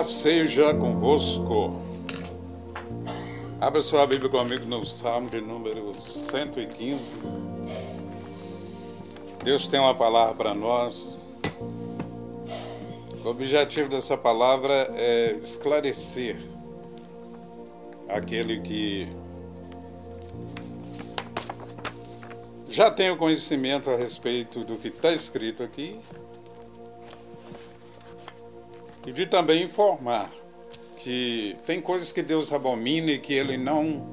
Paz seja convosco. Abra sua Bíblia comigo no Salmo de número 115. Deus tem uma palavra para nós. O objetivo dessa palavra é esclarecer aquele que já tem o conhecimento a respeito do que está escrito aqui, e de também informar que tem coisas que Deus abomina e que Ele não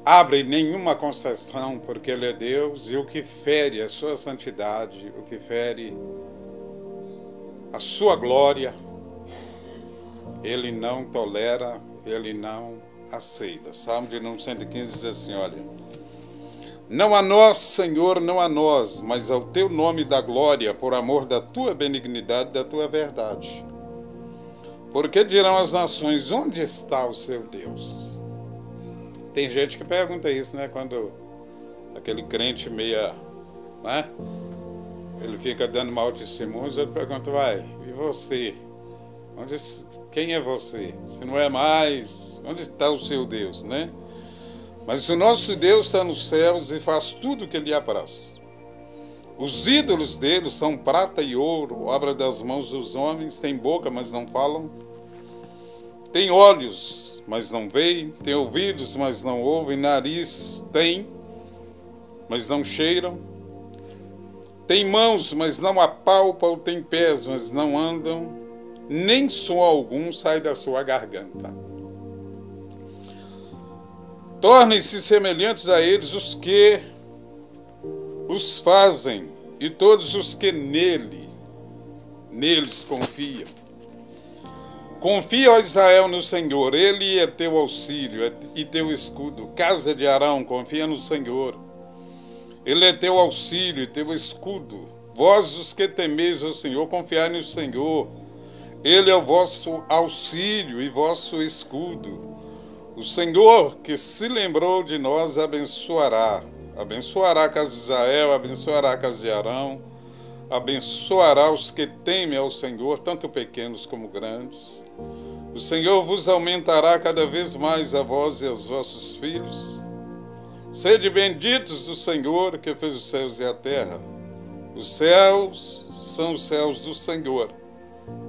abre nenhuma concessão, porque Ele é Deus, e o que fere a sua santidade, o que fere a sua glória, Ele não tolera, Ele não aceita. Salmo de número 115 diz assim, olha: não a nós, Senhor, não a nós, mas ao teu nome da glória, por amor da tua benignidade, da tua verdade. Porque dirão as nações, onde está o seu Deus? Tem gente que pergunta isso, né? Quando aquele crente meia, né? Ele fica dando mau testemunho, ele pergunta, vai, e você? Quem é você? Se não é mais, onde está o seu Deus, né? Mas o nosso Deus está nos céus e faz tudo o que lhe apraz. Os ídolos dele são prata e ouro, obra das mãos dos homens, têm boca, mas não falam. Tem olhos, mas não veem, tem ouvidos, mas não ouvem, nariz tem, mas não cheiram. Tem mãos, mas não apalpam, tem pés, mas não andam, nem som algum sai da sua garganta. Tornem-se semelhantes a eles os que os fazem e todos os que neles confiam. Confia, ó Israel, no Senhor, Ele é teu auxílio e teu escudo. Casa de Arão, confia no Senhor. Ele é teu auxílio e teu escudo. Vós, os que temeis ao Senhor, confiai no Senhor. Ele é o vosso auxílio e vosso escudo. O Senhor, que se lembrou de nós, abençoará. Abençoará a casa de Israel, abençoará a casa de Arão, abençoará os que temem ao Senhor, tanto pequenos como grandes. O Senhor vos aumentará cada vez mais a vós e aos vossos filhos. Sede benditos do Senhor, que fez os céus e a terra. Os céus são os céus do Senhor,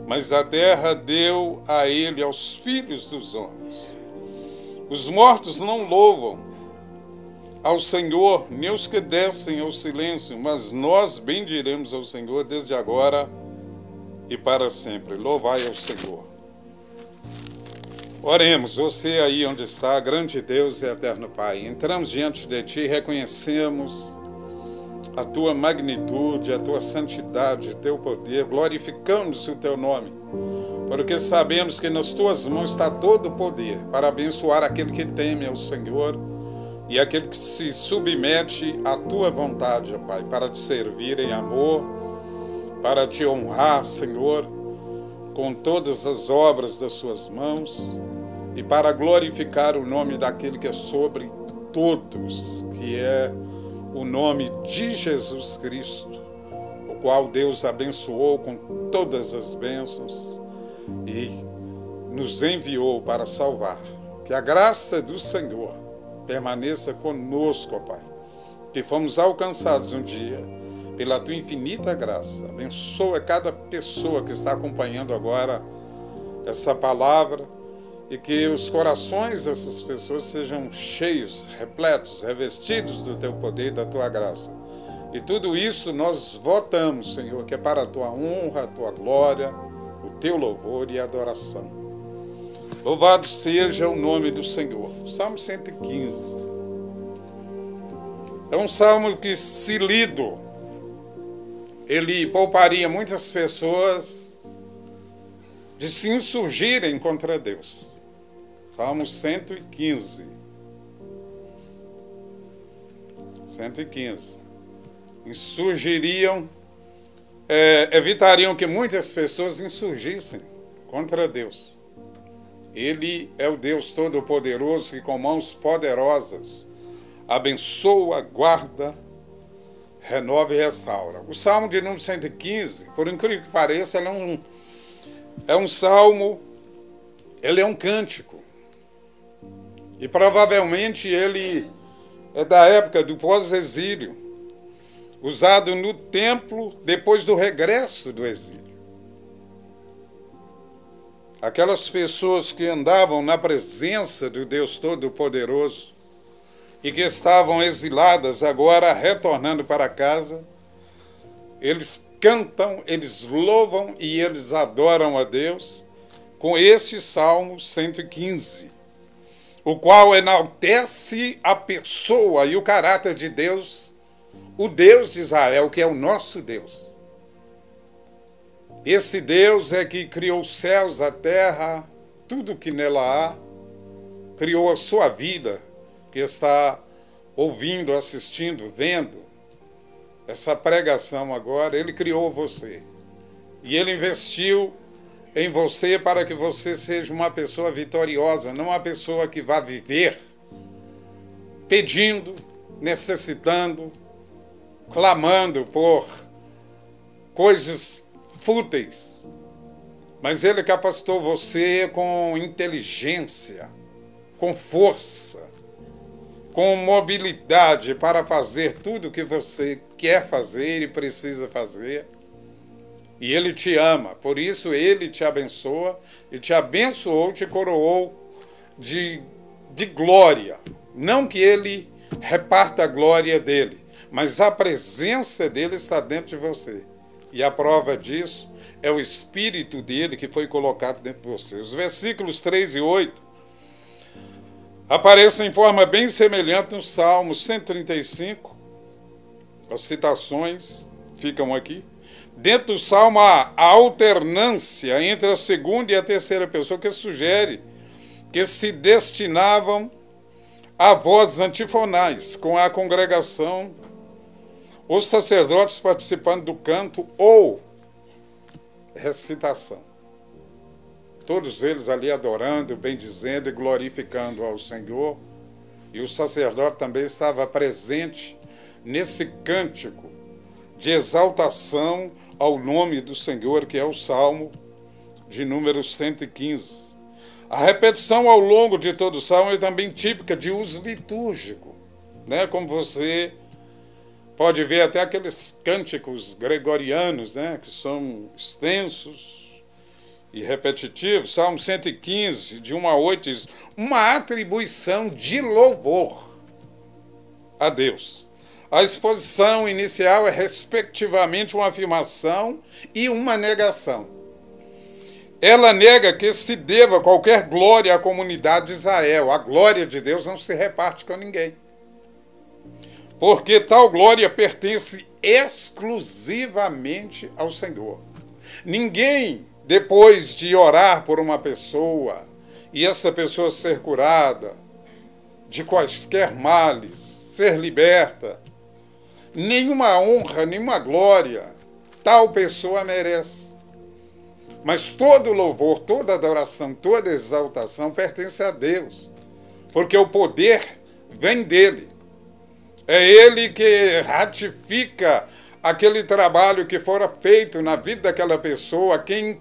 mas a terra deu a ele, aos filhos dos homens. Os mortos não louvam ao Senhor, nem os que descem ao silêncio, mas nós bendiremos ao Senhor desde agora e para sempre. Louvai ao Senhor. Oremos, você aí onde está, grande Deus e eterno Pai. Entramos diante de Ti e reconhecemos a Tua magnitude, a Tua santidade, o Teu poder. Glorificamos o Teu nome, porque sabemos que nas Tuas mãos está todo o poder para abençoar aquele que teme ao Senhor e aquele que se submete à Tua vontade, ó Pai, para Te servir em amor, para Te honrar, Senhor, com todas as obras das Suas mãos e para glorificar o nome daquele que é sobre todos, que é o nome de Jesus Cristo, o qual Deus abençoou com todas as bênçãos e nos enviou para salvar. Que a graça do Senhor permaneça conosco, ó Pai, que fomos alcançados um dia pela Tua infinita graça. Abençoa cada pessoa que está acompanhando agora essa palavra e que os corações dessas pessoas sejam cheios, repletos, revestidos do Teu poder e da Tua graça. E tudo isso nós votamos, Senhor, que é para a Tua honra, a Tua glória, o Teu louvor e adoração. Louvado seja o nome do Senhor. Salmo 115. É um salmo que, se lido, ele pouparia muitas pessoas de se insurgirem contra Deus. Salmo 115. 115. Insurgiriam, evitariam que muitas pessoas insurgissem contra Deus. Ele é o Deus Todo-Poderoso que com mãos poderosas abençoa, guarda, renova e restaura. O Salmo de número 115, por incrível que pareça, ele É um salmo, ele é um cântico. E provavelmente ele é da época do pós-exílio, usado no templo depois do regresso do exílio. Aquelas pessoas que andavam na presença do Deus Todo-Poderoso e que estavam exiladas agora retornando para casa, eles cantam, eles louvam e eles adoram a Deus com esse Salmo 115, o qual enaltece a pessoa e o caráter de Deus, o Deus de Israel, que é o nosso Deus. Esse Deus é que criou os céus, a terra, tudo que nela há, criou a sua vida, que está ouvindo, assistindo, vendo essa pregação agora. Ele criou você e ele investiu em você para que você seja uma pessoa vitoriosa, não uma pessoa que vá viver pedindo, necessitando, clamando por coisas fúteis, mas ele capacitou você com inteligência, com força, com mobilidade para fazer tudo o que você quer fazer e precisa fazer. E ele te ama, por isso ele te abençoa e te abençoou, te coroou de glória. Não que ele reparta a glória dele, mas a presença dele está dentro de você. E a prova disso é o Espírito dele que foi colocado dentro de você. Os versículos 3 e 8 aparecem em forma bem semelhante no Salmo 135. As citações ficam aqui. Dentro do Salmo há a alternância entre a segunda e a terceira pessoa, que sugere que se destinavam a vozes antifonais com a congregação, os sacerdotes participando do canto ou recitação. Todos eles ali adorando, bendizendo e glorificando ao Senhor. E o sacerdote também estava presente nesse cântico de exaltação ao nome do Senhor, que é o Salmo de número 115. A repetição ao longo de todo o Salmo é também típica de uso litúrgico, né? Como você pode ver até aqueles cânticos gregorianos, né? Que são extensos e repetitivos. Salmo 115, de 1 a 8, diz: uma atribuição de louvor a Deus. A exposição inicial é, respectivamente, uma afirmação e uma negação. Ela nega que se deva qualquer glória à comunidade de Israel. A glória de Deus não se reparte com ninguém, porque tal glória pertence exclusivamente ao Senhor. Ninguém, depois de orar por uma pessoa e essa pessoa ser curada de quaisquer males, ser liberta, nenhuma honra, nenhuma glória tal pessoa merece. Mas todo louvor, toda adoração, toda exaltação pertence a Deus, porque o poder vem dele. É ele que ratifica aquele trabalho que fora feito na vida daquela pessoa. Quem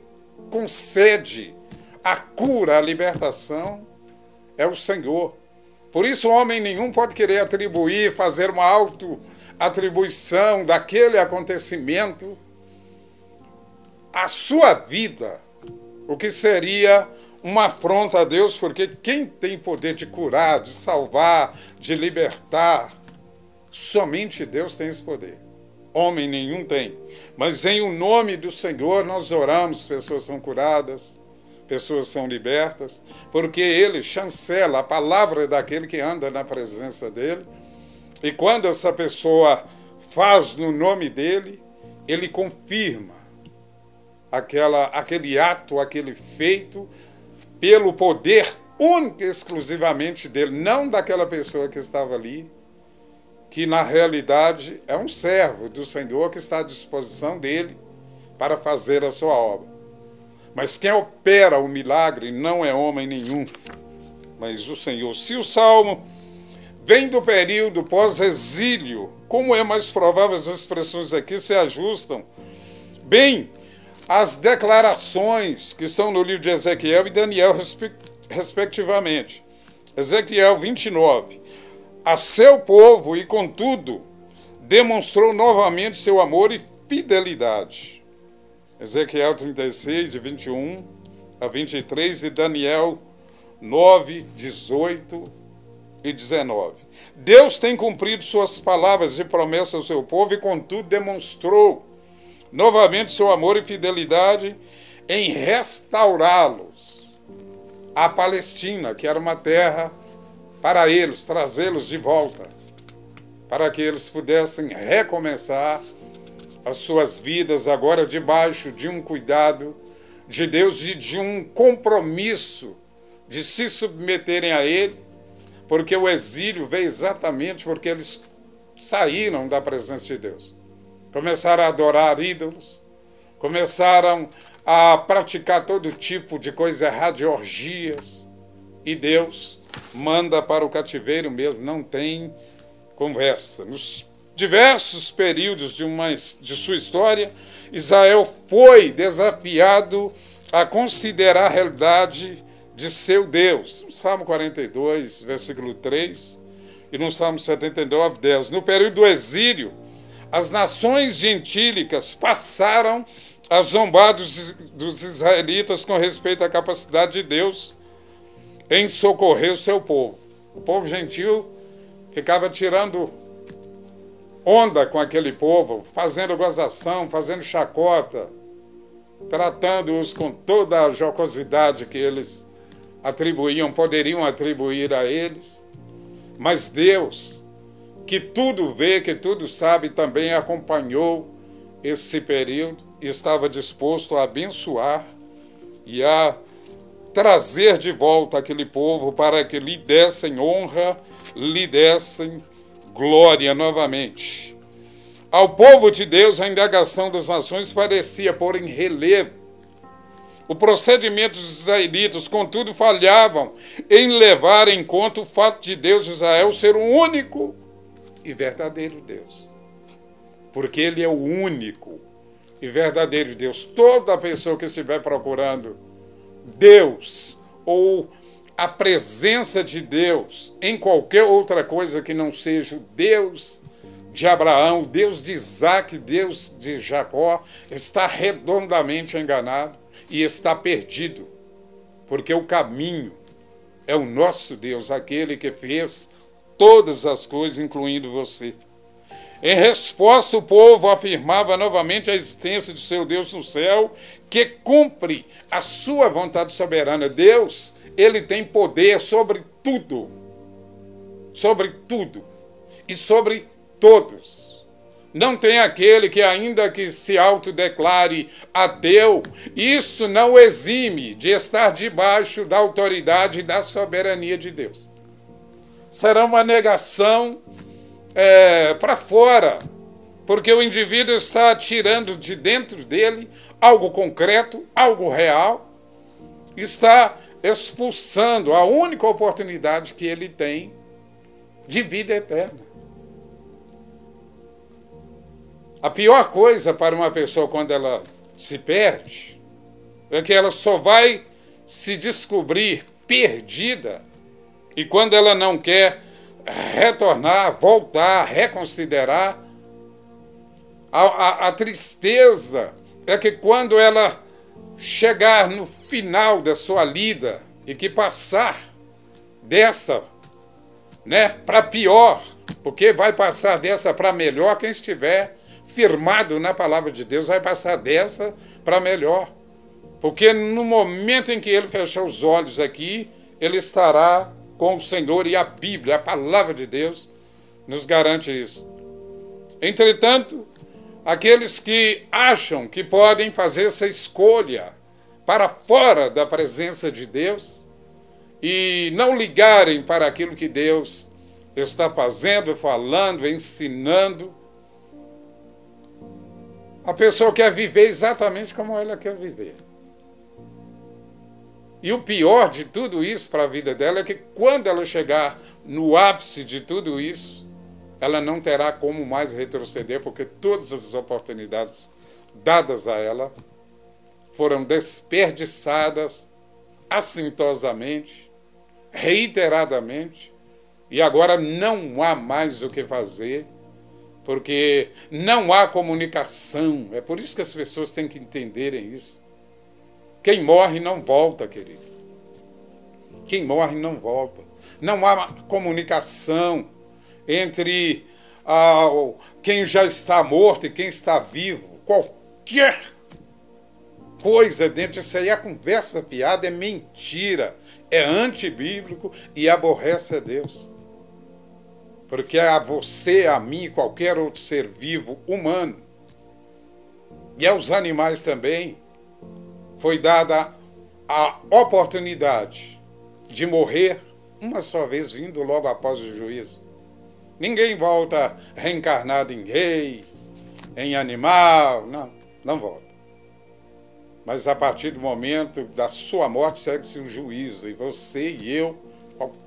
concede a cura, a libertação, é o Senhor. Por isso, homem nenhum pode querer atribuir, fazer uma auto-atribuição daquele acontecimento à sua vida, o que seria uma afronta a Deus, porque quem tem poder de curar, de salvar, de libertar, somente Deus tem esse poder. Homem nenhum tem. Mas em o nome do Senhor nós oramos, pessoas são curadas, pessoas são libertas, porque ele chancela a palavra daquele que anda na presença dele. E quando essa pessoa faz no nome dele, ele confirma aquele ato, aquele feito, pelo poder único e exclusivamente dele, não daquela pessoa que estava ali, que na realidade é um servo do Senhor que está à disposição dele para fazer a sua obra. Mas quem opera o milagre não é homem nenhum, mas o Senhor. Se o Salmo vem do período pós-exílio, como é mais provável, as expressões aqui se ajustam bem as declarações que estão no livro de Ezequiel e Daniel, respectivamente. Ezequiel 29. A seu povo, e contudo, demonstrou novamente seu amor e fidelidade. Ezequiel 36, de 21 a 23, e Daniel 9, 18 e 19. Deus tem cumprido suas palavras e promessas ao seu povo, e contudo demonstrou novamente seu amor e fidelidade em restaurá-los à Palestina, que era uma terra para eles, trazê-los de volta, para que eles pudessem recomeçar as suas vidas agora debaixo de um cuidado de Deus e de um compromisso de se submeterem a Ele, porque o exílio veio exatamente porque eles saíram da presença de Deus. Começaram a adorar ídolos, começaram a praticar todo tipo de coisa errada, de orgias, e Deus manda para o cativeiro mesmo, não tem conversa. Nos diversos períodos de sua história, Israel foi desafiado a considerar a realidade de seu Deus. No Salmo 42, versículo 3, e no Salmo 79, 10. No período do exílio, as nações gentílicas passaram a zombar dos israelitas com respeito à capacidade de Deus em socorrer o seu povo. O povo gentil ficava tirando onda com aquele povo, fazendo gozação, fazendo chacota, tratando-os com toda a jocosidade que eles poderiam atribuir a eles. Mas Deus, que tudo vê, que tudo sabe, também acompanhou esse período e estava disposto a abençoar e a trazer de volta aquele povo para que lhe dessem honra, lhe dessem glória novamente. Ao povo de Deus, a indagação das nações parecia pôr em relevo o procedimento dos israelitas, contudo falhavam em levar em conta o fato de Deus de Israel ser o único e verdadeiro Deus. Porque Ele é o único e verdadeiro Deus. Toda pessoa que estiver procurando Deus ou a presença de Deus em qualquer outra coisa que não seja o Deus de Abraão, o Deus de Isaac, Deus de Jacó, está redondamente enganado e está perdido, porque o caminho é o nosso Deus, aquele que fez todas as coisas, incluindo você. Em resposta, o povo afirmava novamente a existência de seu Deus no céu, que cumpre a sua vontade soberana. Deus, Ele tem poder sobre tudo e sobre todos. Não tem aquele que, ainda que se autodeclare ateu, isso não o exime de estar debaixo da autoridade e da soberania de Deus. Será uma negação para fora, porque o indivíduo está tirando de dentro dele algo concreto, algo real, está expulsando a única oportunidade que ele tem de vida eterna. A pior coisa para uma pessoa quando ela se perde é que ela só vai se descobrir perdida e quando ela não quer retornar, voltar, reconsiderar. A tristeza é que quando ela chegar no final da sua lida e que passar dessa, para pior, porque vai passar dessa para melhor quem estiver firmado na palavra de Deus, vai passar dessa para melhor. Porque no momento em que ele fechar os olhos aqui, ele estará com o Senhor, e a Bíblia, a palavra de Deus, nos garante isso. Entretanto, aqueles que acham que podem fazer essa escolha para fora da presença de Deus e não ligarem para aquilo que Deus está fazendo, falando, ensinando, a pessoa quer viver exatamente como ela quer viver. E o pior de tudo isso para a vida dela é que quando ela chegar no ápice de tudo isso, ela não terá como mais retroceder, porque todas as oportunidades dadas a ela foram desperdiçadas assintosamente, reiteradamente, e agora não há mais o que fazer, porque não há comunicação. É por isso que as pessoas têm que entenderem isso. Quem morre não volta, querido. Quem morre não volta. Não há comunicação entre quem já está morto e quem está vivo. Qualquer coisa dentro disso aí é conversa fiada, é mentira, é antibíblico e aborrece a Deus. Porque a você, a mim e qualquer outro ser vivo humano, e aos animais também, foi dada a oportunidade de morrer uma só vez, vindo logo após o juízo. Ninguém volta reencarnado em rei, em animal, não volta. Mas a partir do momento da sua morte segue-se um juízo, e você e eu,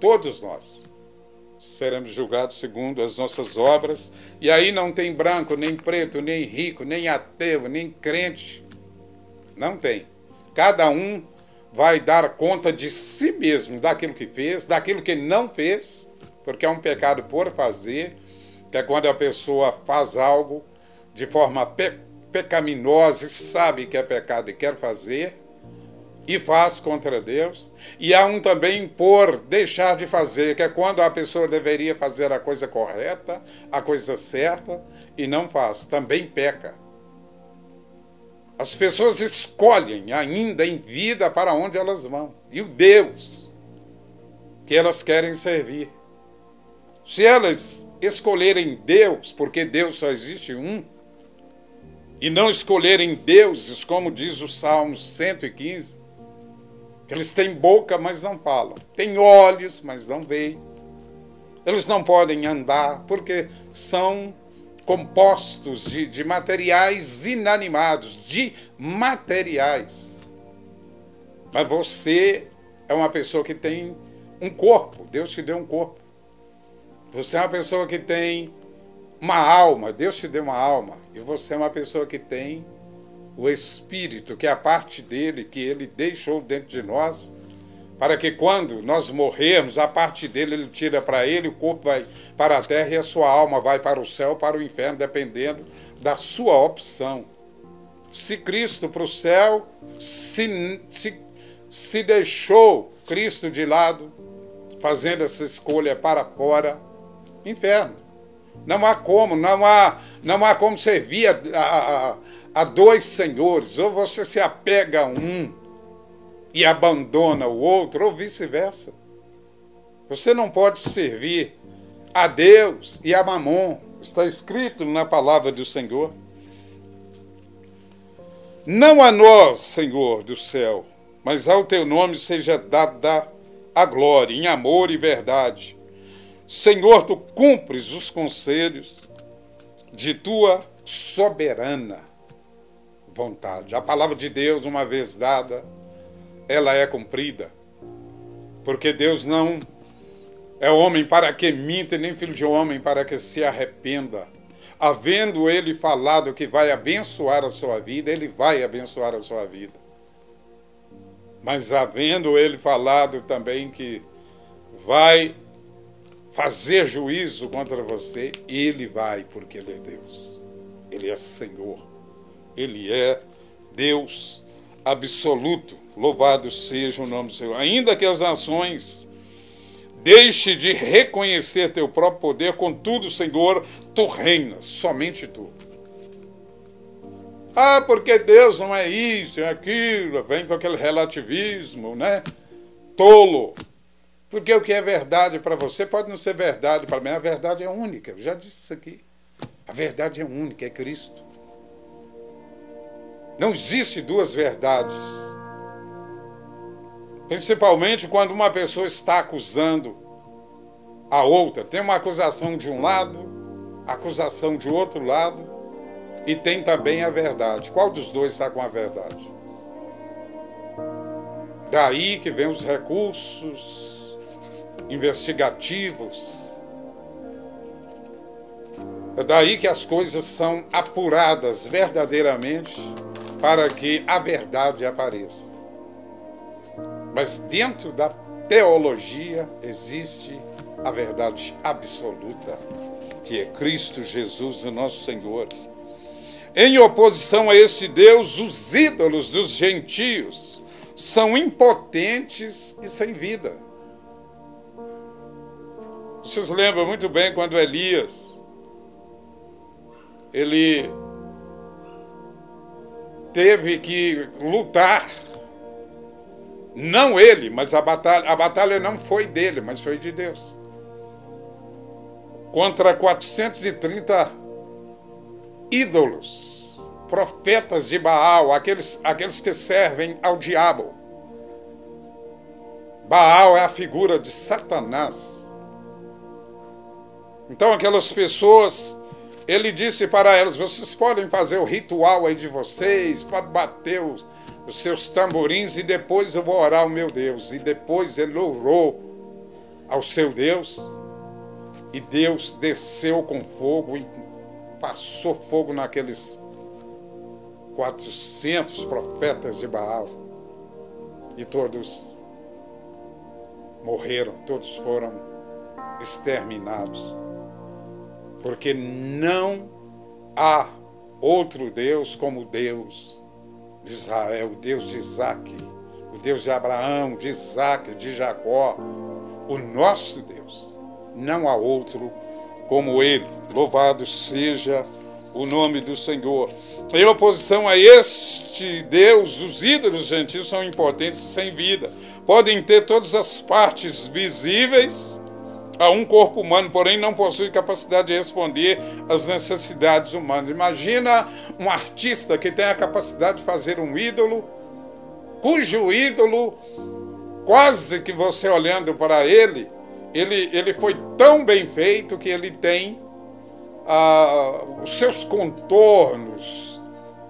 todos nós, seremos julgados segundo as nossas obras, e aí não tem branco, nem preto, nem rico, nem ateu, nem crente. Não tem. Cada um vai dar conta de si mesmo, daquilo que fez, daquilo que não fez, porque é um pecado por fazer, que é quando a pessoa faz algo de forma pecaminosa e sabe que é pecado e quer fazer, e faz contra Deus. E há um também por deixar de fazer, que é quando a pessoa deveria fazer a coisa correta, a coisa certa, e não faz, também peca. As pessoas escolhem ainda em vida para onde elas vão, e o Deus que elas querem servir. Se elas escolherem Deus, porque Deus só existe um, e não escolherem deuses, como diz o Salmo 115, eles têm boca, mas não falam. Têm olhos, mas não veem. Eles não podem andar, porque são compostos de materiais inanimados, de materiais. Mas você é uma pessoa que tem um corpo. Deus te deu um corpo. Você é uma pessoa que tem uma alma. Deus te deu uma alma. E você é uma pessoa que tem o Espírito, que é a parte dele, que ele deixou dentro de nós, para que quando nós morrermos, a parte dele ele tira para ele, o corpo vai para a terra e a sua alma vai para o céu, para o inferno, dependendo da sua opção. Se Cristo para o céu, se deixou Cristo de lado, fazendo essa escolha para fora, inferno. Não há como servir a dois senhores, ou você se apega a um e abandona o outro, ou vice-versa. Você não pode servir a Deus e a Mamon. Está escrito na palavra do Senhor. Não a nós, Senhor do céu, mas ao teu nome seja dada a glória, em amor e verdade. Senhor, tu cumpres os conselhos de tua soberana vontade. A palavra de Deus, uma vez dada, ela é cumprida. Porque Deus não é homem para que minta, nem filho de homem para que se arrependa. Havendo ele falado que vai abençoar a sua vida, ele vai abençoar a sua vida. Mas havendo ele falado também que vai fazer juízo contra você, ele vai, porque ele é Deus. Ele é Senhor. Ele é Deus absoluto. Louvado seja o nome do Senhor. Ainda que as nações deixem de reconhecer teu próprio poder, contudo, Senhor, tu reinas, somente tu. Ah, porque Deus não é isso, é aquilo, vem com aquele relativismo, né? Tolo. Porque o que é verdade para você pode não ser verdade para mim. A verdade é única, eu já disse isso aqui. A verdade é única, é Cristo. Não existe duas verdades. Principalmente quando uma pessoa está acusando a outra. Tem uma acusação de um lado, acusação de outro lado, e tem também a verdade. Qual dos dois está com a verdade? Daí que vem os recursos investigativos. É daí que as coisas são apuradas verdadeiramente para que a verdade apareça. Mas dentro da teologia existe a verdade absoluta, que é Cristo Jesus, o nosso Senhor. Em oposição a esse Deus, os ídolos dos gentios são impotentes e sem vida. Vocês lembram muito bem quando Elias, ele teve que lutar, não ele, mas a batalha não foi dele, mas foi de Deus, contra 430 ídolos, profetas de Baal, aqueles que servem ao diabo. Baal é a figura de Satanás. Então aquelas pessoas, ele disse para elas: vocês podem fazer o ritual aí de vocês, podem bater os seus tamborins e depois eu vou orar ao meu Deus. E depois ele orou ao seu Deus e Deus desceu com fogo e passou fogo naqueles 400 profetas de Baal. E todos morreram, todos foram exterminados. Porque não há outro Deus como o Deus de Israel, o Deus de Isaac, o Deus de Abraão, de Isaac, de Jacó, o nosso Deus. Não há outro como ele. Louvado seja o nome do Senhor. Em oposição a este Deus, os ídolos gentios são impotentes e sem vida. Podem ter todas as partes visíveis a um corpo humano, porém não possui capacidade de responder às necessidades humanas. Imagina um artista que tem a capacidade de fazer um ídolo, cujo ídolo, quase que você olhando para ele foi tão bem feito que ele tem os seus contornos,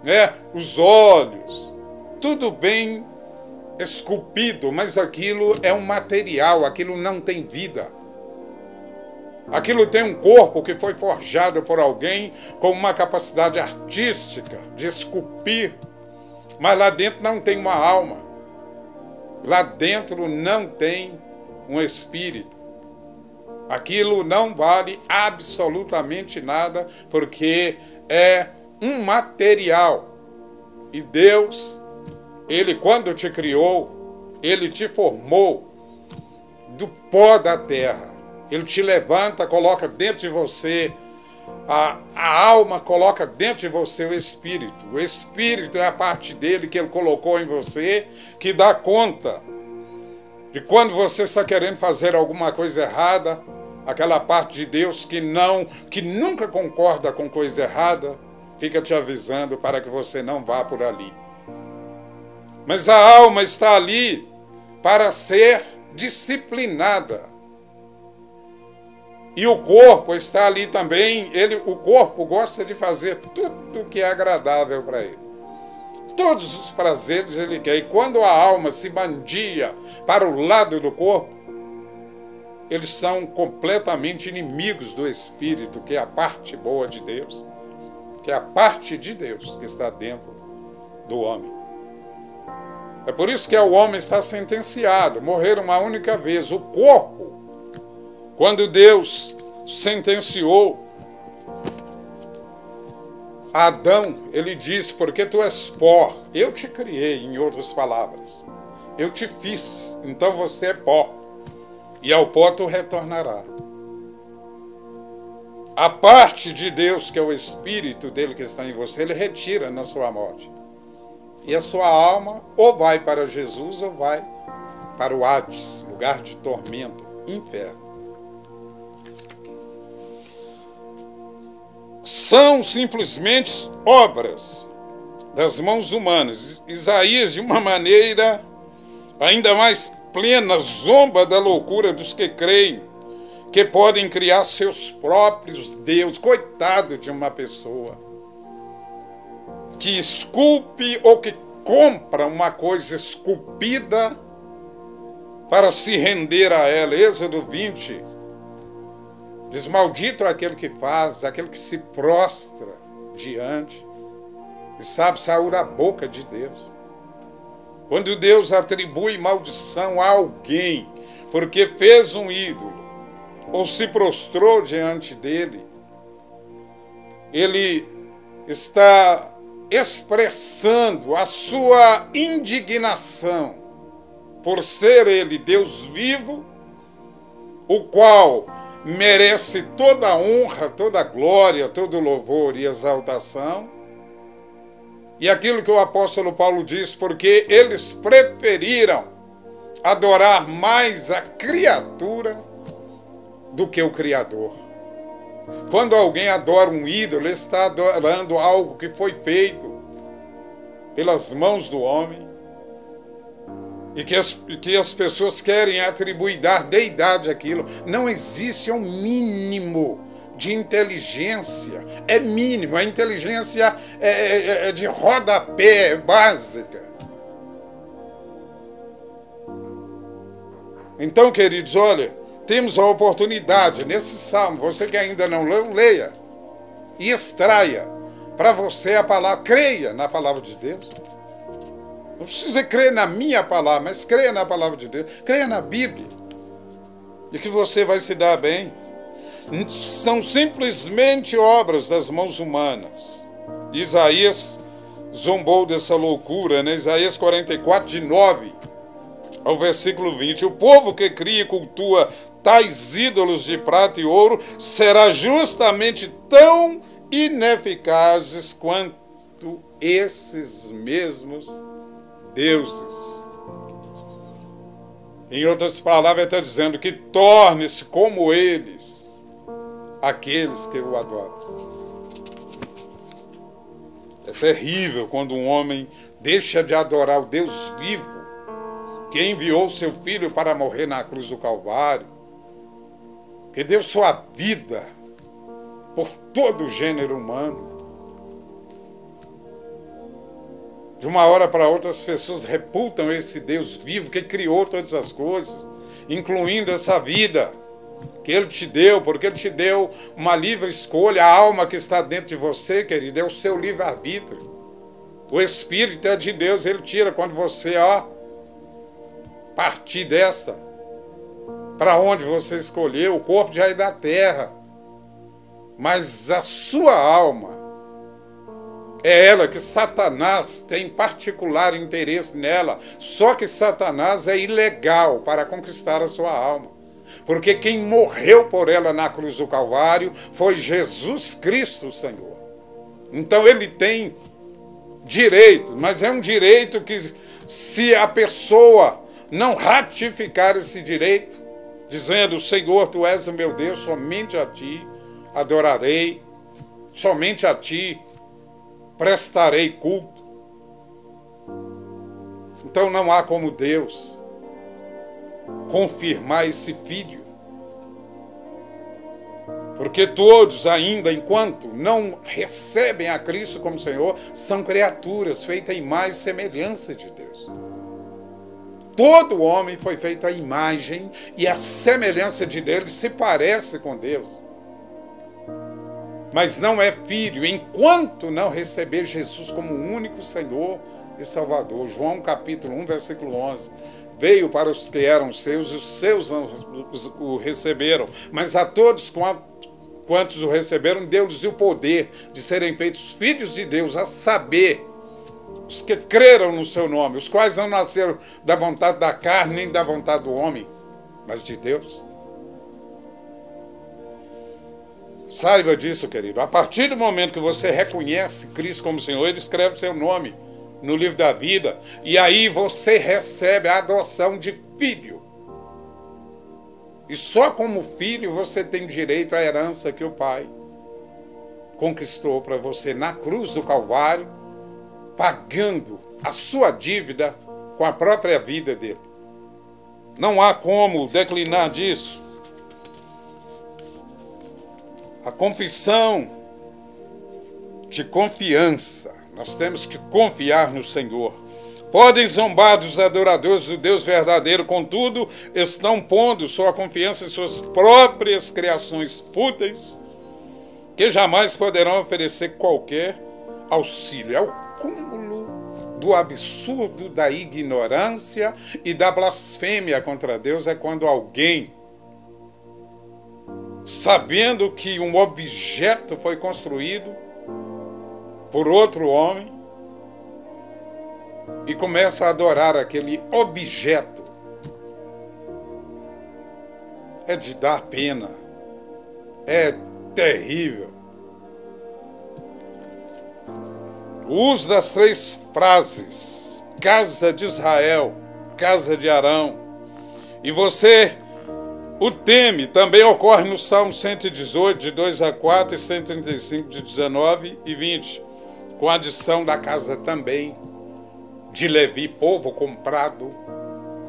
né? Os olhos, tudo bem esculpido, mas aquilo é um material, aquilo não tem vida. Aquilo tem um corpo que foi forjado por alguém com uma capacidade artística de esculpir, mas lá dentro não tem uma alma. Lá dentro não tem um espírito. Aquilo não vale absolutamente nada, porque é um material. E Deus, Ele quando te criou, Ele te formou do pó da terra. Ele te levanta, coloca dentro de você a alma, coloca dentro de você o espírito. O espírito é a parte dele que ele colocou em você, que dá conta de quando você está querendo fazer alguma coisa errada, aquela parte de Deus que nunca concorda com coisa errada, fica te avisando para que você não vá por ali. Mas a alma está ali para ser disciplinada. E o corpo está ali também. O corpo gosta de fazer tudo que é agradável para ele. Todos os prazeres ele quer. E quando a alma se bandia para o lado do corpo, eles são completamente inimigos do espírito, que é a parte boa de Deus, que é a parte de Deus que está dentro do homem. É por isso que o homem está sentenciado, morrer uma única vez. O corpo, quando Deus sentenciou Adão, ele disse: porque tu és pó, eu te criei, em outras palavras. Eu te fiz, então você é pó. E ao pó tu retornará. A parte de Deus, que é o Espírito dele que está em você, ele retira na sua morte. E a sua alma ou vai para Jesus ou vai para o Hades, lugar de tormento, inferno. São simplesmente obras das mãos humanas. Isaías, de uma maneira ainda mais plena, zomba da loucura dos que creem que podem criar seus próprios deuses. Coitado de uma pessoa que esculpe ou que compra uma coisa esculpida para se render a ela. Êxodo 20 diz: maldito é aquele que faz, aquele que se prostra diante. E sabe, saiu da boca de Deus. Quando Deus atribui maldição a alguém porque fez um ídolo ou se prostrou diante dele, ele está expressando a sua indignação por ser ele Deus vivo, o qual merece toda a honra, toda a glória, todo o louvor e exaltação. E aquilo que o apóstolo Paulo diz, porque eles preferiram adorar mais a criatura do que o Criador. Quando alguém adora um ídolo, ele está adorando algo que foi feito pelas mãos do homem e que as pessoas querem atribuir, dar deidade àquilo. Não existe um mínimo de inteligência. É mínimo. A inteligência é de rodapé, é básica. Então, queridos, olha, temos a oportunidade nesse salmo, você que ainda não leu, leia e extraia para você a palavra, creia na palavra de Deus. Não precisa crer na minha palavra, mas creia na palavra de Deus, creia na Bíblia, e que você vai se dar bem. São simplesmente obras das mãos humanas. Isaías zombou dessa loucura, né? Isaías 44, de 9 ao versículo 20. O povo que cria e cultua tais ídolos de prata e ouro será justamente tão ineficazes quanto esses mesmos deuses. Em outras palavras, ele está dizendo que torne-se como eles, aqueles que o adoram. É terrível quando um homem deixa de adorar o Deus vivo, que enviou seu filho para morrer na cruz do Calvário, que deu sua vida por todo o gênero humano. De uma hora para outra, as pessoas reputam esse Deus vivo que criou todas as coisas, incluindo essa vida que Ele te deu, porque Ele te deu uma livre escolha. A alma que está dentro de você, querido, é o seu livre-arbítrio. O Espírito é de Deus, Ele tira quando você, partir dessa, para onde você escolheu. O corpo já é da terra, mas a sua alma, é ela que Satanás tem particular interesse nela. Só que Satanás é ilegal para conquistar a sua alma, porque quem morreu por ela na cruz do Calvário foi Jesus Cristo, o Senhor. Então ele tem direito, mas é um direito que, se a pessoa não ratificar esse direito, dizendo: Senhor, Tu és o meu Deus, somente a Ti adorarei, somente a Ti prestarei culto. Então não há como Deus confirmar esse filho, porque todos ainda, enquanto não recebem a Cristo como Senhor, são criaturas feitas à imagem e semelhança de Deus. Todo homem foi feito à imagem e à semelhança de Deus, se parece com Deus, mas não é filho enquanto não receber Jesus como o único Senhor e Salvador. João capítulo 1, versículo 11. Veio para os que eram seus, e os seus o receberam, mas a todos quantos o receberam, deu-lhes o poder de serem feitos filhos de Deus, a saber, os que creram no seu nome, os quais não nasceram da vontade da carne, nem da vontade do homem, mas de Deus. Saiba disso, querido. A partir do momento que você reconhece Cristo como Senhor, Ele escreve seu nome no livro da vida, e aí você recebe a adoção de filho. E só como filho você tem direito à herança que o Pai conquistou para você na cruz do Calvário, pagando a sua dívida com a própria vida dele. Não há como declinar disso. A confissão de confiança. Nós temos que confiar no Senhor. Podem zombar dos adoradores do Deus verdadeiro, contudo, estão pondo sua confiança em suas próprias criações fúteis, que jamais poderão oferecer qualquer auxílio. É o cúmulo do absurdo, da ignorância e da blasfêmia contra Deus é quando alguém, sabendo que um objeto foi construído por outro homem, e começa a adorar aquele objeto. É de dar pena. É terrível. O uso das 3 frases, casa de Israel, casa de Arão, e você o teme, também ocorre no Salmo 118, de 2 a 4, e 135, de 19 e 20, com a adição da casa também de Levi, povo comprado,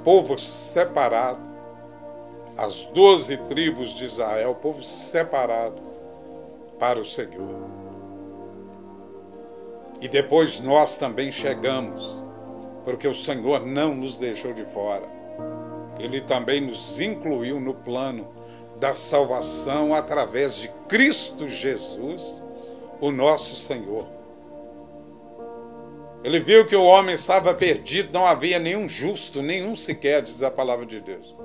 povo separado, as 12 tribos de Israel, povo separado para o Senhor. E depois nós também chegamos, porque o Senhor não nos deixou de fora. Ele também nos incluiu no plano da salvação através de Cristo Jesus, o nosso Senhor. Ele viu que o homem estava perdido, não havia nenhum justo, nenhum sequer, diz a palavra de Deus.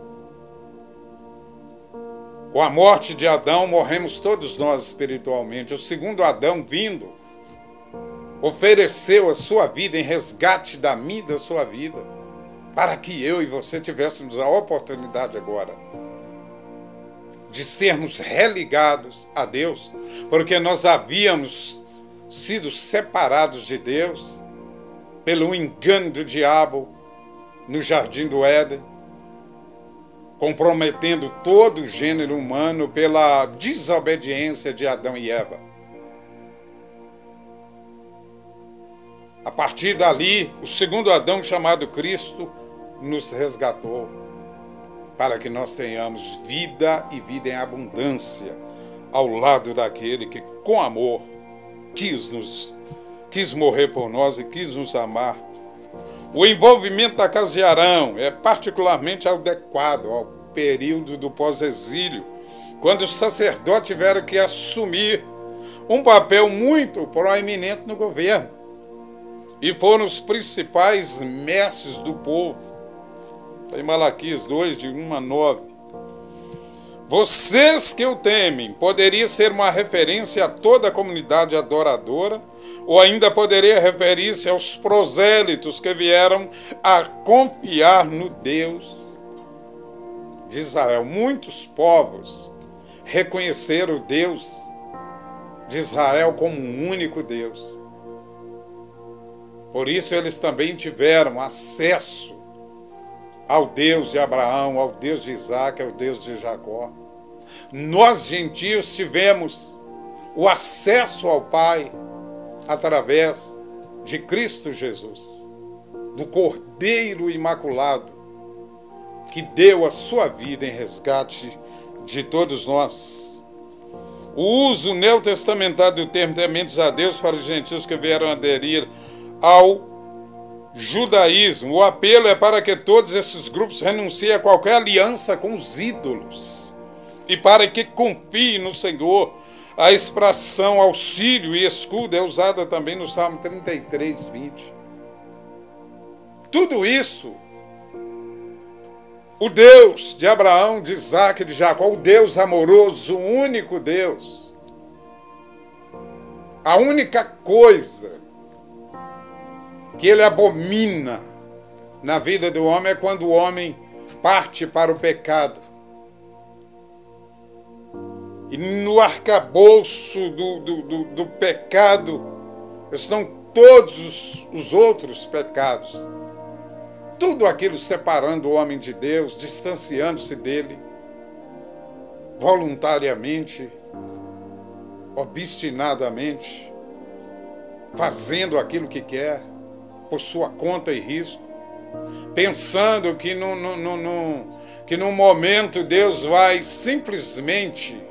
Com a morte de Adão, morremos todos nós espiritualmente. O segundo Adão, vindo, ofereceu a sua vida em resgate da minha e da sua vida, para que eu e você tivéssemos a oportunidade agora de sermos religados a Deus, porque nós havíamos sido separados de Deus pelo engano do diabo no jardim do Éden, comprometendo todo o gênero humano pela desobediência de Adão e Eva. A partir dali, o segundo Adão, chamado Cristo, nos resgatou para que nós tenhamos vida e vida em abundância ao lado daquele que, com amor, quis morrer por nós e quis nos amar. O envolvimento da casa de Arão é particularmente adequado ao período do pós-exílio, quando os sacerdotes tiveram que assumir um papel muito proeminente no governo e foram os principais mestres do povo. Em Malaquias 2, de 1 a 9. Vocês que o temem, poderia ser uma referência a toda a comunidade adoradora, ou ainda poderia referir-se aos prosélitos que vieram a confiar no Deus de Israel. Muitos povos reconheceram o Deus de Israel como um único Deus. Por isso eles também tiveram acesso ao Deus de Abraão, ao Deus de Isaac, ao Deus de Jacó. Nós, gentios, tivemos o acesso ao Pai através de Cristo Jesus, do Cordeiro Imaculado, que deu a sua vida em resgate de todos nós. O uso neotestamentário do termo tementes a Deus para os gentios que vieram aderir ao judaísmo. O apelo é para que todos esses grupos renunciem a qualquer aliança com os ídolos e para que confiem no Senhor. A expressão auxílio e escudo é usada também no Salmo 33, 20. Tudo isso, o Deus de Abraão, de Isaac e de Jacó, o Deus amoroso, o único Deus, a única coisa que ele abomina na vida do homem é quando o homem parte para o pecado. E no arcabouço do pecado estão todos os outros pecados. Tudo aquilo separando o homem de Deus, distanciando-se dele, voluntariamente, obstinadamente, fazendo aquilo que quer, por sua conta e risco, pensando que num momento Deus vai simplesmente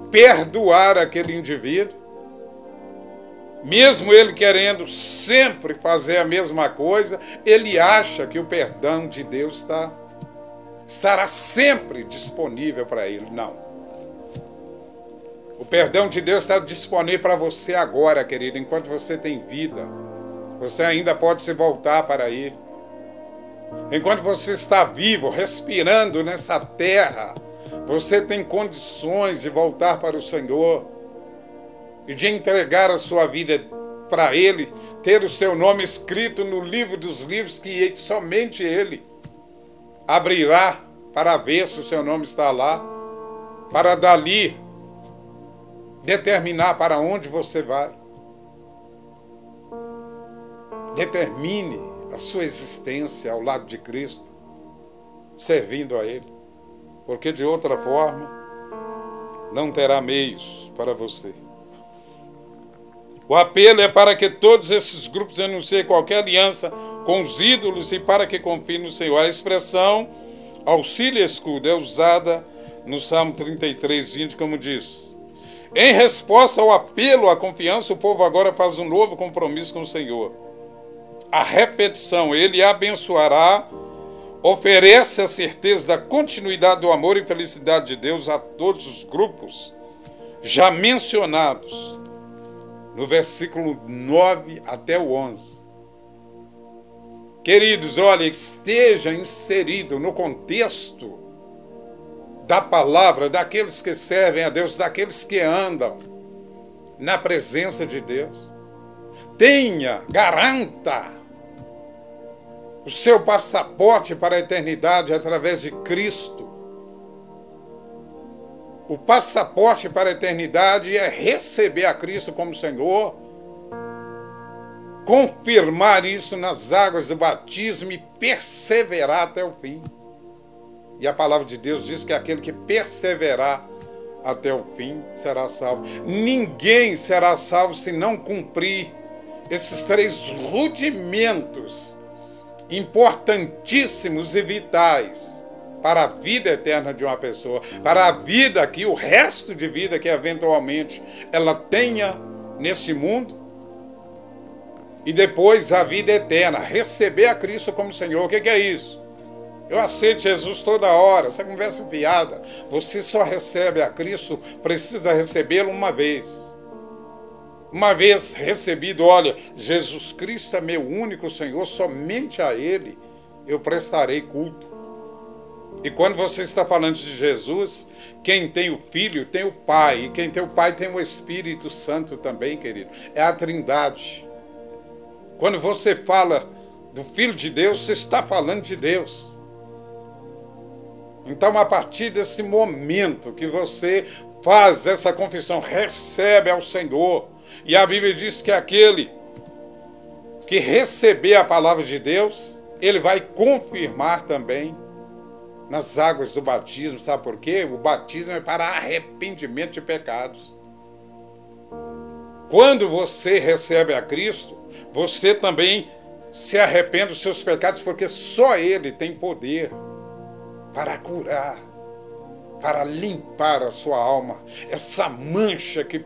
perdoar aquele indivíduo, mesmo ele querendo sempre fazer a mesma coisa, ele acha que o perdão de Deus estará sempre disponível para ele. Não. O perdão de Deus está disponível para você agora, querido. Enquanto você tem vida, você ainda pode se voltar para Ele. Enquanto você está vivo, respirando nessa terra, você tem condições de voltar para o Senhor e de entregar a sua vida para Ele, ter o seu nome escrito no livro dos livros que somente Ele abrirá para ver se o seu nome está lá, para dali determinar para onde você vai. Determine a sua existência ao lado de Cristo, servindo a Ele, porque de outra forma não terá meios para você. O apelo é para que todos esses grupos anunciem qualquer aliança com os ídolos e para que confiem no Senhor. A expressão auxílio e escudo é usada no Salmo 33, 20, como diz: em resposta ao apelo à confiança, o povo agora faz um novo compromisso com o Senhor. A repetição, Ele abençoará, oferece a certeza da continuidade do amor e felicidade de Deus a todos os grupos já mencionados no versículo 9 até o 11. Queridos, olha, esteja inserido no contexto da palavra, daqueles que servem a Deus, daqueles que andam na presença de Deus. Garanta o seu passaporte para a eternidade através de Cristo. O passaporte para a eternidade é receber a Cristo como Senhor, confirmar isso nas águas do batismo e perseverar até o fim. E a palavra de Deus diz que aquele que perseverar até o fim será salvo. Ninguém será salvo se não cumprir esses 3 rudimentos importantíssimos e vitais para a vida eterna de uma pessoa, para a vida aqui, o resto de vida que eventualmente ela tenha nesse mundo, e depois a vida eterna, receber a Cristo como Senhor. O que é isso? Eu aceito Jesus toda hora. Essa conversa é fiada. Você só recebe a Cristo, precisa recebê-lo uma vez. Uma vez recebido, olha, Jesus Cristo é meu único Senhor, somente a Ele eu prestarei culto. E quando você está falando de Jesus, quem tem o Filho tem o Pai, e quem tem o Pai tem o Espírito Santo também, querido. É a Trindade. Quando você fala do Filho de Deus, você está falando de Deus. Então, a partir desse momento que você faz essa confissão, recebe ao Senhor, e a Bíblia diz que aquele que receber a palavra de Deus, ele vai confirmar também nas águas do batismo. Sabe por quê? O batismo é para arrependimento de pecados. Quando você recebe a Cristo, você também se arrepende dos seus pecados, porque só Ele tem poder para curar, para limpar a sua alma. Essa mancha que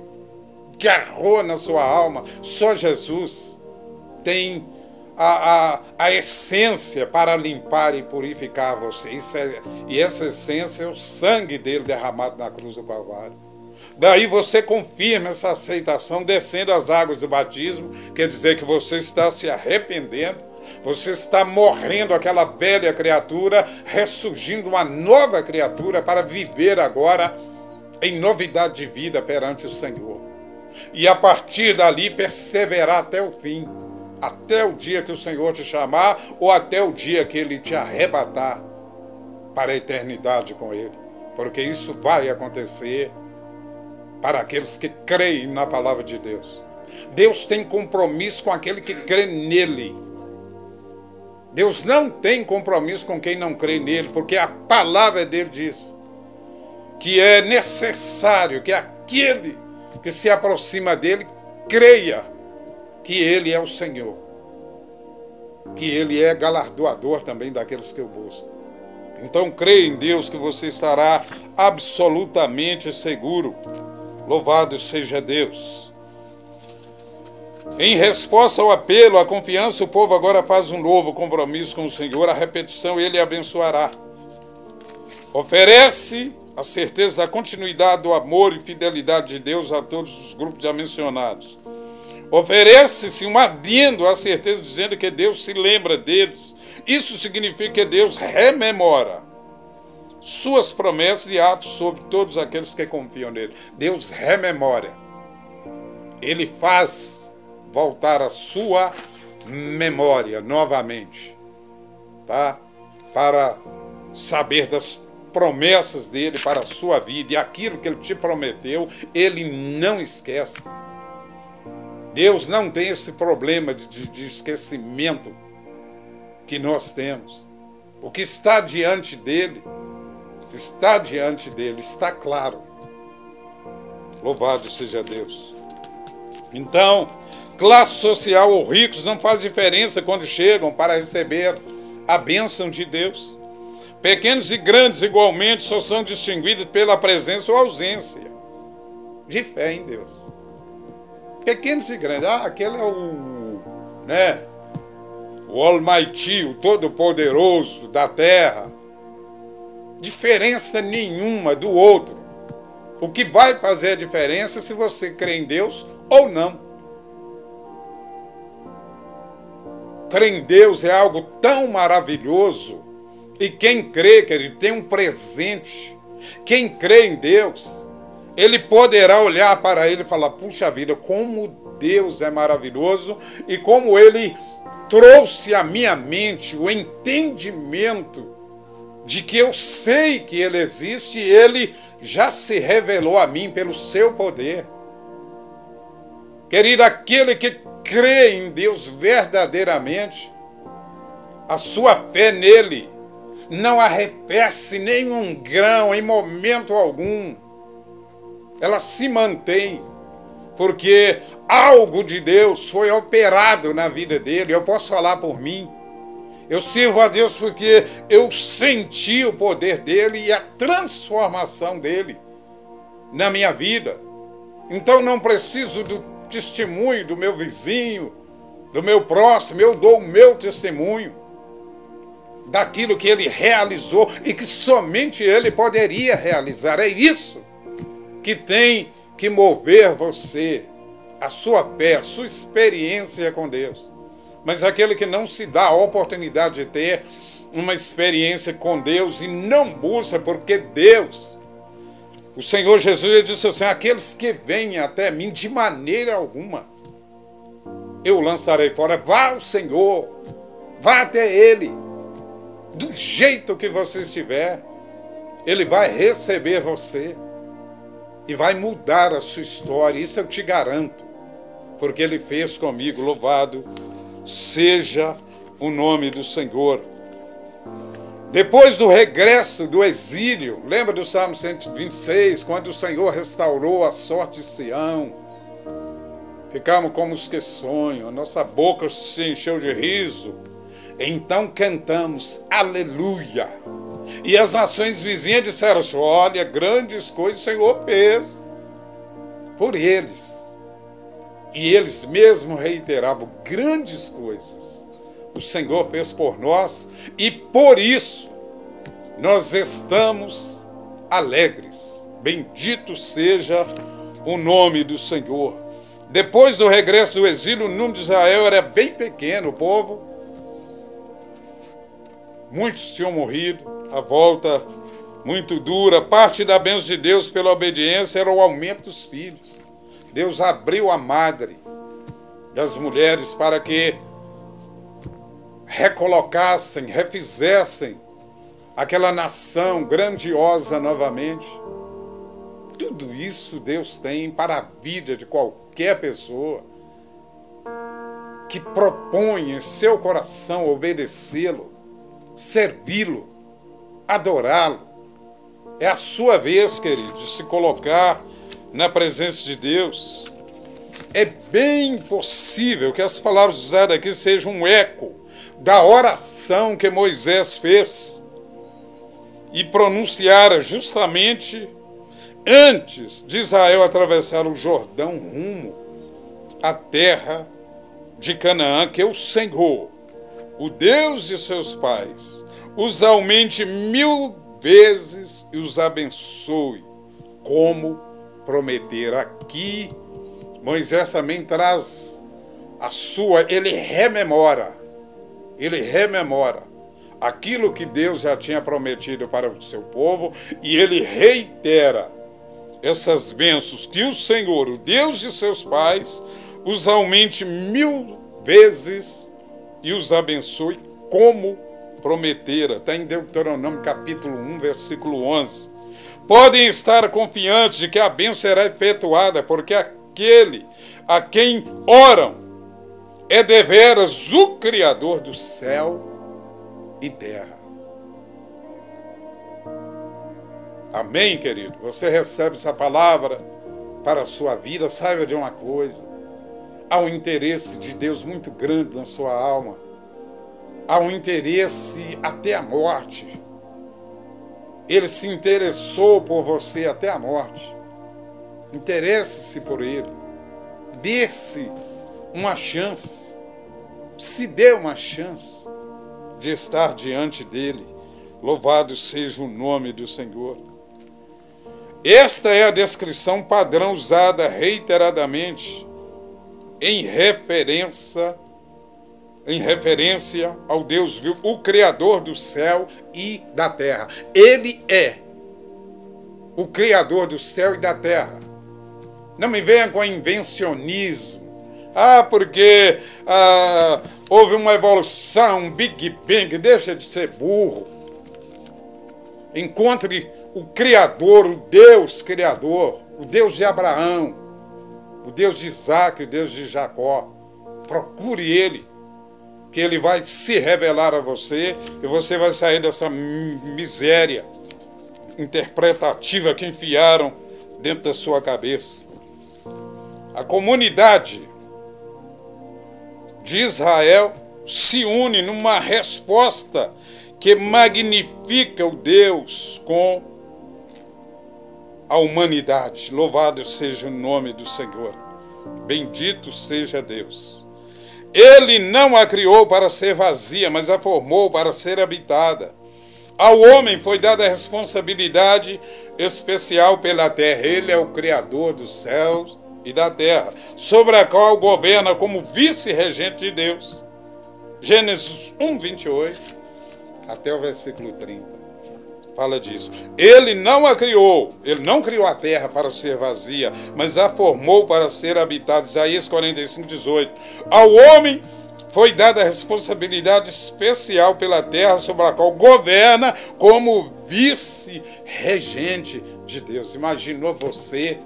agarrou na sua alma, só Jesus tem a essência para limpar e purificar você. E essa essência é o sangue dele derramado na cruz do Calvário. Daí você confirma essa aceitação descendo as águas do batismo, quer dizer que você está se arrependendo, você está morrendo aquela velha criatura, ressurgindo uma nova criatura para viver agora em novidade de vida perante o Senhor. E a partir dali perseverar até o fim, até o dia que o Senhor te chamar ou até o dia que Ele te arrebatar para a eternidade com Ele. Porque isso vai acontecer para aqueles que creem na palavra de Deus. Deus tem compromisso com aquele que crê nele. Deus não tem compromisso com quem não crê nele, porque a palavra dele diz que é necessário que aquele que se aproxima dele creia que ele é o Senhor, que ele é galardoador também daqueles que o buscam. Então creia em Deus que você estará absolutamente seguro. Louvado seja Deus. Em resposta ao apelo, à confiança, o povo agora faz um novo compromisso com o Senhor. A repetição, Ele abençoará. Oferece a certeza da continuidade do amor e fidelidade de Deus a todos os grupos já mencionados. Oferece-se um adendo à certeza dizendo que Deus se lembra deles. Isso significa que Deus rememora suas promessas e atos sobre todos aqueles que confiam nele. Deus rememora. Ele faz voltar a sua memória novamente, tá? Para saber das promessas dele para a sua vida e aquilo que ele te prometeu, ele não esquece. Deus não tem esse problema de esquecimento que nós temos. O que está diante dele, está claro. Louvado seja Deus. Então, classe social ou ricos não faz diferença quando chegam para receber a bênção de Deus. Pequenos e grandes igualmente só são distinguidos pela presença ou ausência de fé em Deus. Pequenos e grandes, aquele é o Almighty, o Todo-Poderoso da terra. Diferença nenhuma do outro. O que vai fazer a diferença é se você crê em Deus ou não. Crer em Deus é algo tão maravilhoso. E quem crê, querido, tem um presente. Quem crê em Deus, ele poderá olhar para ele e falar, puxa vida, como Deus é maravilhoso e como ele trouxe à minha mente o entendimento de que eu sei que ele existe e ele já se revelou a mim pelo seu poder. Querido, aquele que crê em Deus verdadeiramente, a sua fé nele não arrefece nenhum grão em momento algum. Ela se mantém, porque algo de Deus foi operado na vida dele. Eu posso falar por mim. Eu sirvo a Deus porque eu senti o poder dele e a transformação dele na minha vida. Então não preciso do testemunho do meu vizinho, do meu próximo. Eu dou o meu testemunho daquilo que ele realizou e que somente ele poderia realizar. É isso que tem que mover você, a sua fé, a sua experiência com Deus. Mas aquele que não se dá a oportunidade de ter uma experiência com Deus e não busca, porque Deus, o Senhor Jesus disse assim, aqueles que vêm até mim de maneira alguma eu lançarei fora. Vá ao Senhor, vá até Ele, do jeito que você estiver, Ele vai receber você e vai mudar a sua história. Isso eu te garanto, porque Ele fez comigo. Louvado seja o nome do Senhor. Depois do regresso do exílio, lembra do Salmo 126, quando o Senhor restaurou a sorte de Sião? Ficamos como os que sonham, a nossa boca se encheu de riso. Então cantamos, aleluia. E as nações vizinhas disseram assim, olha, grandes coisas o Senhor fez por eles. E eles mesmos reiteravam, grandes coisas o Senhor fez por nós e por isso nós estamos alegres. Bendito seja o nome do Senhor. Depois do regresso do exílio, o número de Israel era bem pequeno, o povo. Muitos tinham morrido, a volta muito dura. Parte da bênção de Deus pela obediência era o aumento dos filhos. Deus abriu a madre das mulheres para que recolocassem, refizessem aquela nação grandiosa novamente. Tudo isso Deus tem para a vida de qualquer pessoa que propõe em seu coração obedecê-lo, servi-lo, adorá-lo. É a sua vez, querido, de se colocar na presença de Deus. É bem possível que as palavras usadas aqui sejam um eco da oração que Moisés fez e pronunciara justamente antes de Israel atravessar o Jordão rumo à terra de Canaã, que o Senhor, o Deus de seus pais, os aumente 1000 vezes e os abençoe, como prometer. Aqui, Moisés também traz ele rememora aquilo que Deus já tinha prometido para o seu povo, e ele reitera essas bênçãos que o Senhor, o Deus de seus pais, os aumente 1000 vezes e os abençoe como prometera. Está em Deuteronômio capítulo 1, versículo 11. Podem estar confiantes de que a bênção será efetuada, porque aquele a quem oram é deveras o Criador do céu e terra. Amém, querido? Você recebe essa palavra para a sua vida. Saiba de uma coisa: há um interesse de Deus muito grande na sua alma. Há um interesse até a morte. Ele se interessou por você até a morte. Interesse-se por ele. Dê-se uma chance. Se dê uma chance de estar diante dele. Louvado seja o nome do Senhor. Esta é a descrição padrão usada reiteradamente em referência ao Deus vivo, o Criador do céu e da terra. Ele é o Criador do céu e da terra. Não me venha com invencionismo. Porque houve uma evolução, um Big Bang. Deixa de ser burro. Encontre o Criador, o Deus Criador, o Deus de Abraão, o Deus de Isaac, o Deus de Jacó. Procure ele, que ele vai se revelar a você e você vai sair dessa miséria interpretativa que enfiaram dentro da sua cabeça. A comunidade de Israel se une numa resposta que magnifica o Deus com a humanidade. Louvado seja o nome do Senhor. Bendito seja Deus. Ele não a criou para ser vazia, mas a formou para ser habitada. Ao homem foi dada a responsabilidade especial pela terra. Ele é o Criador dos céus e da terra, sobre a qual governa como vice-regente de Deus. Gênesis 1, 28 até o versículo 30 fala disso. Ele não a criou, ele não criou a terra para ser vazia, mas a formou para ser habitada. Isaías 45, 18. Ao homem foi dada a responsabilidade especial pela terra, sobre a qual governa como vice-regente de Deus. Imaginou você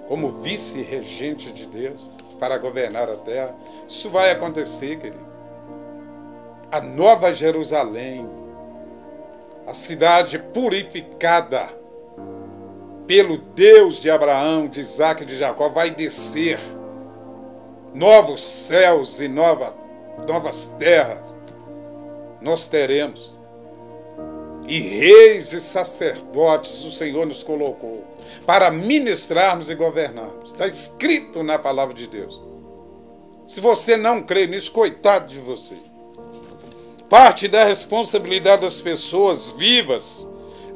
como vice-regente de Deus para governar a terra? Isso vai acontecer, querido. A Nova Jerusalém, a cidade purificada pelo Deus de Abraão, de Isaac e de Jacó, vai descer. Novos céus e novas terras nós teremos. E reis e sacerdotes o Senhor nos colocou para ministrarmos e governarmos. Está escrito na palavra de Deus. Se você não crê nisso, coitado de você. Parte da responsabilidade das pessoas vivas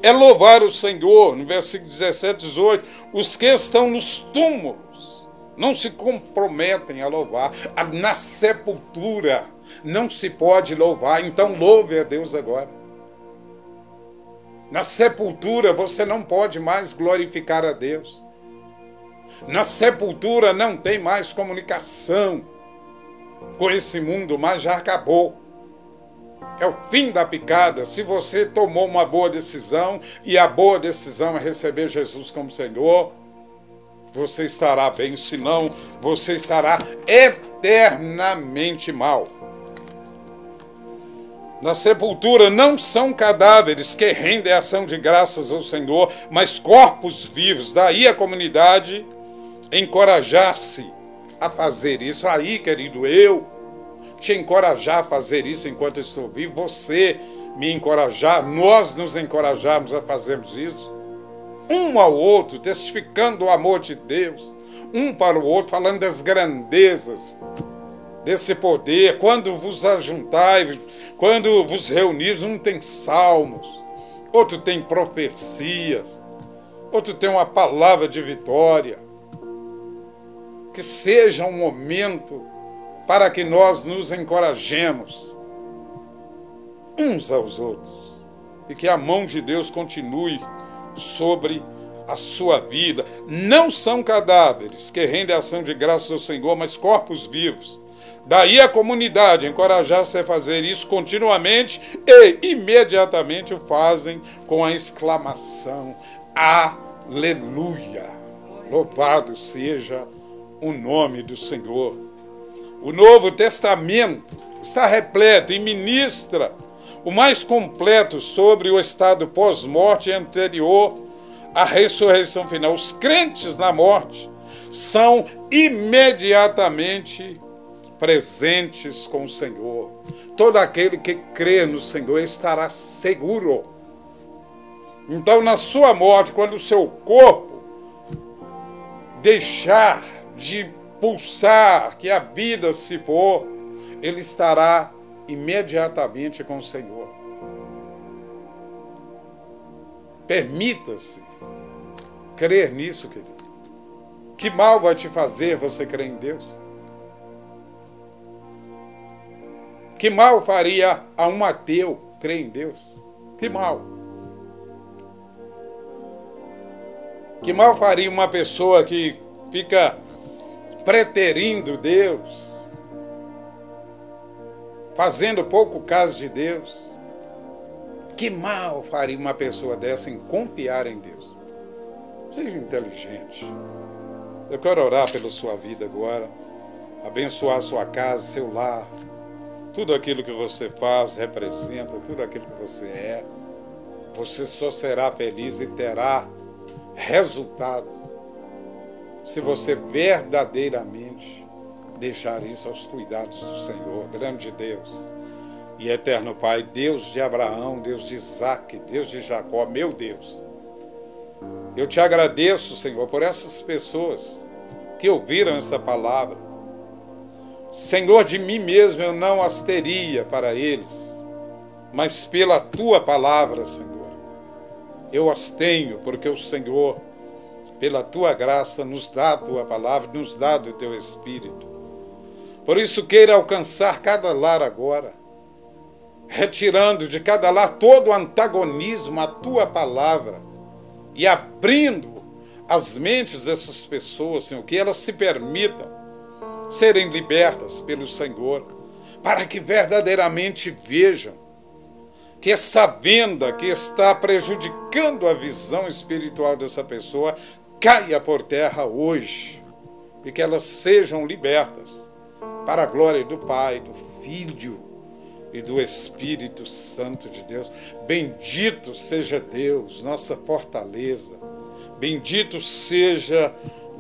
é louvar o Senhor. No versículo 17, 18, os que estão nos túmulos não se comprometem a louvar. Na sepultura não se pode louvar, então louve a Deus agora. Na sepultura você não pode mais glorificar a Deus. Na sepultura não tem mais comunicação com esse mundo, mas já acabou. É o fim da picada. Se você tomou uma boa decisão, e a boa decisão é receber Jesus como Senhor, você estará bem, senão você estará eternamente mal. Na sepultura não são cadáveres que rendem ação de graças ao Senhor, mas corpos vivos. Daí a comunidade encorajar-se a fazer isso. Aí, querido, eu te encorajar a fazer isso enquanto estou vivo, você me encorajar, nós nos encorajarmos a fazermos isso, um ao outro, testificando o amor de Deus, um para o outro, falando das grandezas desse poder. Quando vos ajuntais, quando vos reunires, um tem salmos, outro tem profecias, outro tem uma palavra de vitória. Que seja um momento para que nós nos encorajemos uns aos outros e que a mão de Deus continue sobre a sua vida. Não são cadáveres que rendem ação de graças ao Senhor, mas corpos vivos. Daí a comunidade encorajar-se a fazer isso continuamente e imediatamente o fazem com a exclamação: Aleluia! Louvado seja o nome do Senhor. O Novo Testamento está repleto e ministra o mais completo sobre o estado pós-morte anterior à ressurreição final. Os crentes na morte são imediatamente presentes com o Senhor. Todo aquele que crê no Senhor estará seguro. Então, na sua morte, quando o seu corpo deixar de pulsar, que a vida se for, ele estará imediatamente com o Senhor. Permita-se crer nisso, querido. Que mal vai te fazer você crer em Deus? Que mal faria a um ateu crer em Deus? Que mal? Que mal faria uma pessoa que fica preterindo Deus, fazendo pouco caso de Deus? Que mal faria uma pessoa dessa em confiar em Deus? Seja inteligente. Eu quero orar pela sua vida agora, abençoar sua casa, seu lar, tudo aquilo que você faz representa, tudo aquilo que você é. Você só será feliz e terá resultado se você verdadeiramente deixar isso aos cuidados do Senhor, grande Deus e eterno Pai, Deus de Abraão, Deus de Isaac, Deus de Jacó, meu Deus. Eu te agradeço, Senhor, por essas pessoas que ouviram essa palavra. Senhor, de mim mesmo eu não as teria para eles, mas pela Tua palavra, Senhor, eu as tenho, porque o Senhor, pela Tua graça, nos dá a Tua palavra, nos dá do Teu Espírito. Por isso, queira alcançar cada lar agora, retirando de cada lar todo o antagonismo à Tua palavra e abrindo as mentes dessas pessoas, Senhor, que elas se permitam serem libertas pelo Senhor, para que verdadeiramente vejam que essa venda que está prejudicando a visão espiritual dessa pessoa caia por terra hoje e que elas sejam libertas para a glória do Pai, do Filho e do Espírito Santo de Deus. Bendito seja Deus, nossa fortaleza. Bendito seja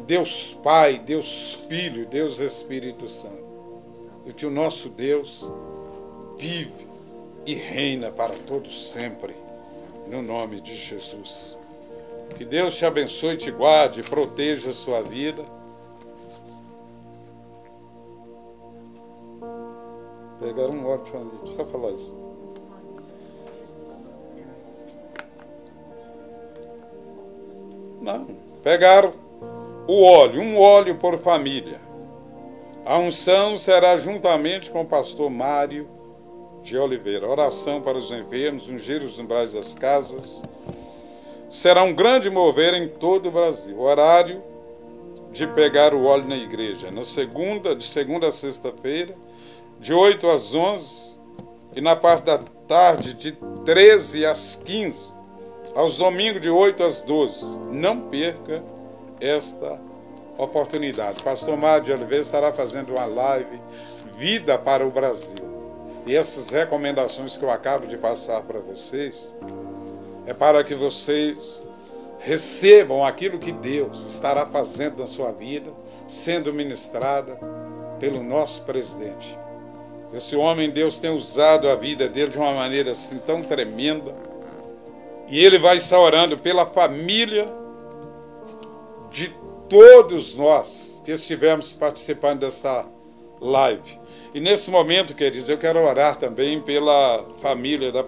Deus Pai, Deus Filho, Deus Espírito Santo. E que o nosso Deus vive e reina para todos sempre, no nome de Jesus. Que Deus te abençoe, te guarde, proteja a sua vida. Pegaram um óleo para mim, só falar isso. Não, pegaram o óleo, um óleo por família. A unção será juntamente com o pastor Mário de Oliveira. Oração para os enfermos, ungir os umbrais das casas. Será um grande mover em todo o Brasil. Horário de pegar o óleo na igreja. De segunda a sexta-feira, de 8 às 11, e na parte da tarde, de 13 às 15, aos domingos, de 8 às 12. Não perca esta oportunidade. Pastor Mário de Oliveira estará fazendo uma live Vida para o Brasil. E essas recomendações que eu acabo de passar para vocês é para que vocês recebam aquilo que Deus estará fazendo na sua vida, sendo ministrada pelo nosso presidente. Esse homem, Deus tem usado a vida dele de uma maneira assim tão tremenda. E ele vai estar orando pela família de todos nós que estivemos participando dessa live. E nesse momento, queridos, eu quero orar também pela família da